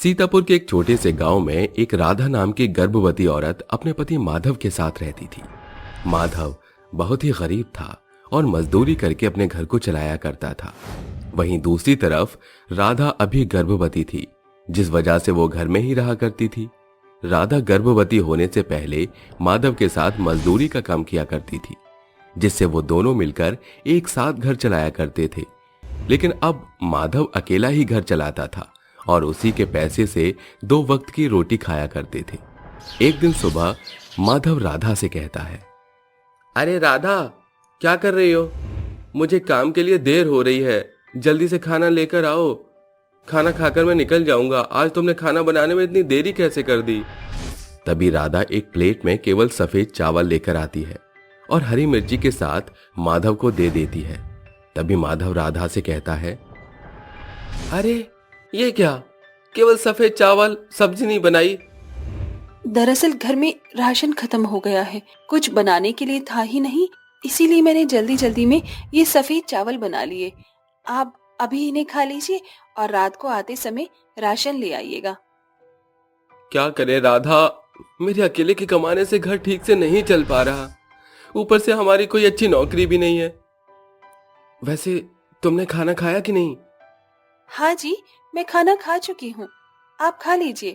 सीतापुर के एक छोटे से गांव में एक राधा नाम की गर्भवती औरत अपने पति माधव के साथ रहती थी। माधव बहुत ही गरीब था और मजदूरी करके अपने घर को चलाया करता था। वहीं दूसरी तरफ राधा अभी गर्भवती थी, जिस वजह से वो घर में ही रहा करती थी। राधा गर्भवती होने से पहले माधव के साथ मजदूरी का काम किया करती थी, जिससे वो दोनों मिलकर एक साथ घर चलाया करते थे। लेकिन अब माधव अकेला ही घर चलाता था और उसी के पैसे से 2 वक्त की रोटी खाया करते थे। एक दिन सुबह माधव राधा से कहता है, अरे राधा, क्या कर रही हो? मुझे काम के लिए देर हो रही है, जल्दी से खाना लेकर आओ। खाना खाकर मैं निकल जाऊंगा। आज तुमने खाना बनाने में इतनी देरी कैसे कर दी? तभी राधा एक प्लेट में केवल सफेद चावल लेकर आती है और हरी मिर्ची के साथ माधव को दे देती है। तभी माधव राधा से कहता है, अरे ये क्या, केवल सफेद चावल, सब्जी नहीं बनाई? दरअसल घर में राशन खत्म हो गया है, कुछ बनाने के लिए था ही नहीं, इसीलिए मैंने जल्दी जल्दी में ये सफेद चावल बना लिए। आप अभी इन्हें खा लीजिए और रात को आते समय राशन ले आइएगा। क्या करे राधा, मेरे अकेले के कमाने से घर ठीक से नहीं चल पा रहा। ऊपर से हमारी कोई अच्छी नौकरी भी नहीं है। वैसे तुमने खाना खाया कि नहीं? हाँ जी, मैं खाना खा चुकी हूँ। आप खा लीजिए।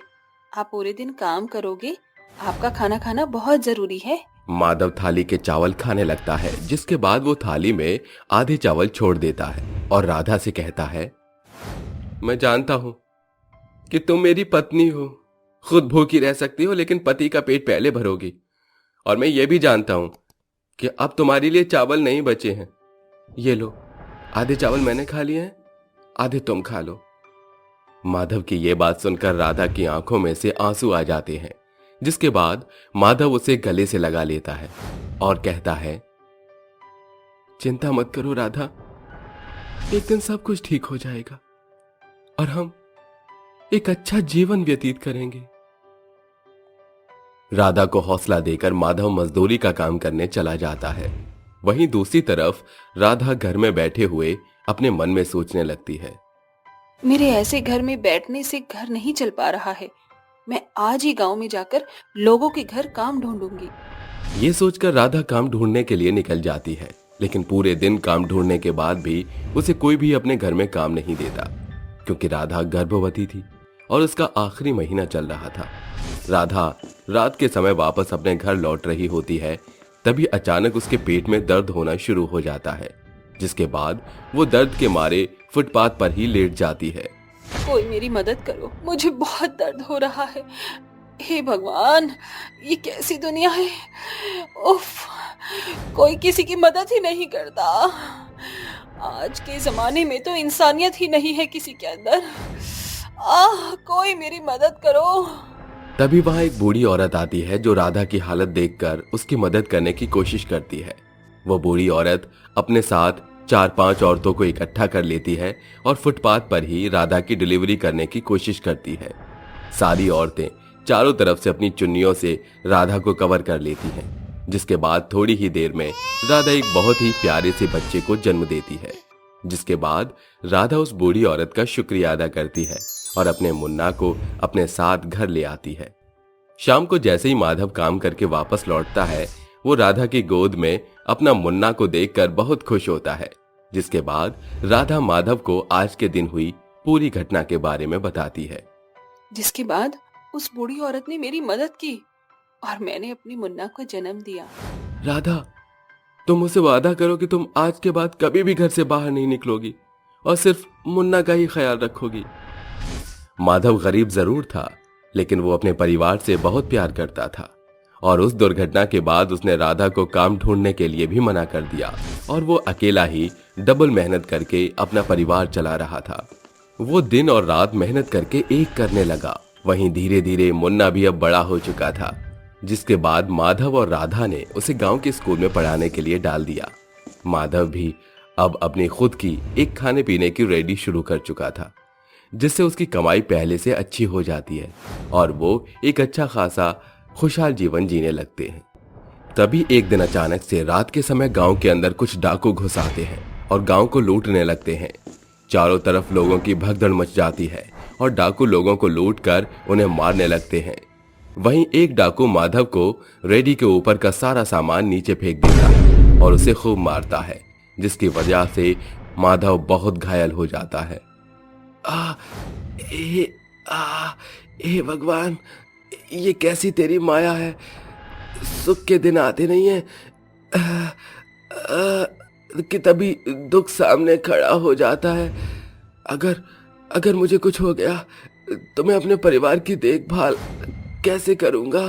आप पूरे दिन काम करोगे, आपका खाना खाना बहुत जरूरी है। माधव थाली के चावल खाने लगता है, जिसके बाद वो थाली में आधे चावल छोड़ देता है और राधा से कहता है, मैं जानता हूं कि तुम मेरी पत्नी हो, खुद भूखी रह सकती हो लेकिन पति का पेट पहले भरोगी। और मैं ये भी जानता हूं कि अब तुम्हारे लिए चावल नहीं बचे हैं। ये लो, आधे चावल मैंने खा लिए हैं, आधे तुम खा लो। माधव की ये बात सुनकर राधा की आंखों में से आंसू आ जाते हैं, जिसके बाद माधव उसे गले से लगा लेता है और कहता है, चिंता मत करो राधा, एक दिन सब कुछ ठीक हो जाएगा और हम एक अच्छा जीवन व्यतीत करेंगे। राधा को हौसला देकर माधव मजदूरी का काम करने चला जाता है। वहीं दूसरी तरफ राधा घर में बैठे हुए अपने मन में सोचने लगती है, मेरे ऐसे घर में बैठने से घर नहीं चल पा रहा है। मैं आज ही गांव में जाकर लोगों के घर काम ढूंढूंगी। ये सोचकर राधा काम ढूंढने के लिए निकल जाती है, लेकिन पूरे दिन काम ढूंढने के बाद भी उसे कोई भी अपने घर में काम नहीं देता, क्योंकि राधा गर्भवती थी और उसका आखिरी महीना चल रहा था। राधा रात के समय वापस अपने घर लौट रही होती है, तभी अचानक उसके पेट में दर्द होना शुरू हो जाता है, जिसके बाद वो दर्द के मारे फुटपाथ पर ही लेट जाती है। कोई मेरी मदद करो, मुझे बहुत दर्द हो रहा है। हे भगवान, ये कैसी दुनिया है। उफ, कोई किसी की मदद ही नहीं करता। आज के जमाने में तो इंसानियत ही नहीं है किसी के अंदर। कोई मेरी मदद करो। तभी वहां एक बूढ़ी औरत आती है, जो राधा की हालत देखकर उसकी मदद करने की कोशिश करती है। वो बूढ़ी औरत अपने साथ 4-5 औरतों को इकट्ठा कर लेती है और फुटपाथ पर ही राधा की डिलीवरी करने की कोशिश करती है। सारी औरतें चारों तरफ से अपनी चुन्नियों से राधा को कवर कर लेती हैं, जिसके बाद थोड़ी ही देर में राधा एक बहुत ही प्यारे से बच्चे को जन्म देती है। जिसके बाद राधा उस बूढ़ी औरत का शुक्रिया अदा करती है और अपने मुन्ना को अपने साथ घर ले आती है। शाम को जैसे ही माधव काम करके वापस लौटता है, वो राधा की गोद में अपना मुन्ना को देखकर बहुत खुश होता है। जिसके बाद राधा माधव को आज के दिन हुई पूरी घटना के बारे में बताती है। जिसके बाद उस बूढ़ी औरत ने मेरी मदद की और मैंने अपनी मुन्ना को जन्म दिया। राधा, तुम मुझसे वादा करो कि तुम आज के बाद कभी भी घर से बाहर नहीं निकलोगी और सिर्फ मुन्ना का ही ख्याल रखोगी। माधव गरीब जरूर था, लेकिन वो अपने परिवार से बहुत प्यार करता था और उस दुर्घटना के बाद उसने राधा को काम ढूंढने के लिए भी मना कर दिया और वो अकेला ही डबल मेहनत करके अपना परिवार चला रहा था। वो दिन और रात मेहनत करके एक करने लगा। वहीं धीरे धीरे मुन्ना भी अब बड़ा हो चुका था, जिसके बाद माधव और राधा ने उसे गांव के स्कूल में पढ़ाने के लिए डाल दिया। माधव भी अब अपनी खुद की एक खाने पीने की रेडी शुरू कर चुका था, जिससे उसकी कमाई पहले से अच्छी हो जाती है और वो एक अच्छा खासा खुशहाल जीवन जीने लगते हैं। तभी एक दिन अचानक से रात के समय गांव के अंदर कुछ डाकू घुस आते हैं और गांव को लूटने लगते हैं। चारों तरफ लोगों की भगदड़ मच जाती है और डाकू लोगों को लूटकर उन्हें मारने लगते हैं। वहीं एक डाकू माधव को रेडी के ऊपर का सारा सामान नीचे फेंक देता है और उसे खूब मारता है, जिसकी वजह से माधव बहुत घायल हो जाता है। हे भगवान, ये कैसी तेरी माया है, सुख के दिन आते नहीं है कि तभी दुख सामने खड़ा हो जाता है। अगर मुझे कुछ हो गया तो मैं अपने परिवार की देखभाल कैसे करूंगा।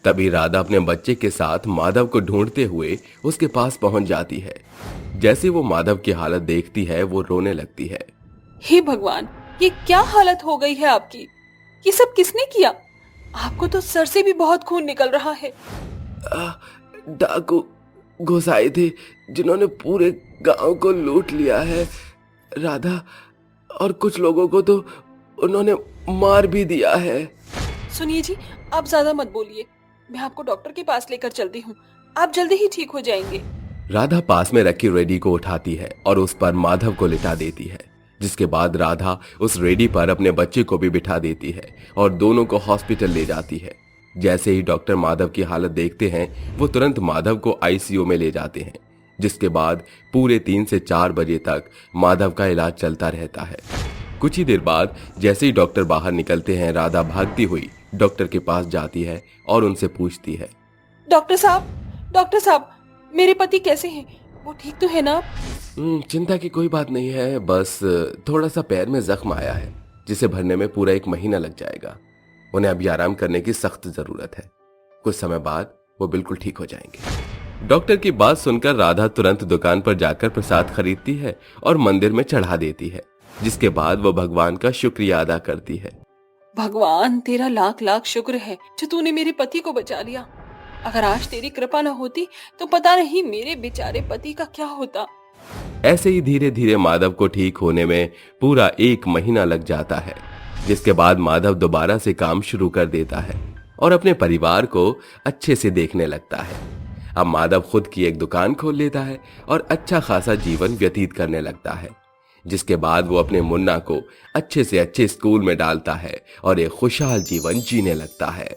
तभी राधा अपने बच्चे के साथ माधव को ढूंढते हुए उसके पास पहुंच जाती है। जैसे वो माधव की हालत देखती है वो रोने लगती है। हे भगवान, ये क्या हालत हो गई है आपकी? ये सब किसने किया? आपको तो सर से भी बहुत खून निकल रहा है। डाकू घुसाए थे जिन्होंने पूरे गांव को लूट लिया है राधा, और कुछ लोगों को तो उन्होंने मार भी दिया है। सुनिए जी, आप ज्यादा मत बोलिए, मैं आपको डॉक्टर के पास लेकर चलती हूँ, आप जल्दी ही ठीक हो जाएंगे। राधा पास में रखी रेडी को उठाती है और उस पर माधव को लिटा देती है, जिसके बाद राधा उस रेडी पर अपने बच्चे को भी बिठा देती है और दोनों को हॉस्पिटल ले जाती है। जैसे ही डॉक्टर माधव की हालत देखते हैं वो तुरंत माधव को आईसीयू में ले जाते हैं, जिसके बाद पूरे 3 से 4 बजे तक माधव का इलाज चलता रहता है। कुछ ही देर बाद जैसे ही डॉक्टर बाहर निकलते हैं, राधा भागती हुई डॉक्टर के पास जाती है और उनसे पूछती है, डॉक्टर साहब, मेरे पति कैसे हैं? वो ठीक तो है ना? चिंता की कोई बात नहीं है, बस थोड़ा सा पैर में जख्म आया है जिसे भरने में पूरा 1 महीना लग जाएगा। उन्हें अभी आराम करने की सख्त जरूरत है, कुछ समय बाद वो बिल्कुल ठीक हो जाएंगे। डॉक्टर की बात सुनकर राधा तुरंत दुकान पर जाकर प्रसाद खरीदती है और मंदिर में चढ़ा देती है, जिसके बाद वो भगवान का शुक्रिया अदा करती है। भगवान, तेरा लाख लाख शुक्र है जो तूने मेरे पति को बचा लिया। अगर आज तेरी कृपा न होती तो पता नहीं मेरे बेचारे पति का क्या होता। ऐसे ही धीरे धीरे माधव को ठीक होने में पूरा 1 महीना लग जाता है, जिसके बाद माधव दोबारा से काम शुरू कर देता है और अपने परिवार को अच्छे से देखने लगता है। अब माधव खुद की एक दुकान खोल लेता है और अच्छा खासा जीवन व्यतीत करने लगता है, जिसके बाद वो अपने मुन्ना को अच्छे से अच्छे स्कूल में डालता है और एक खुशहाल जीवन जीने लगता है।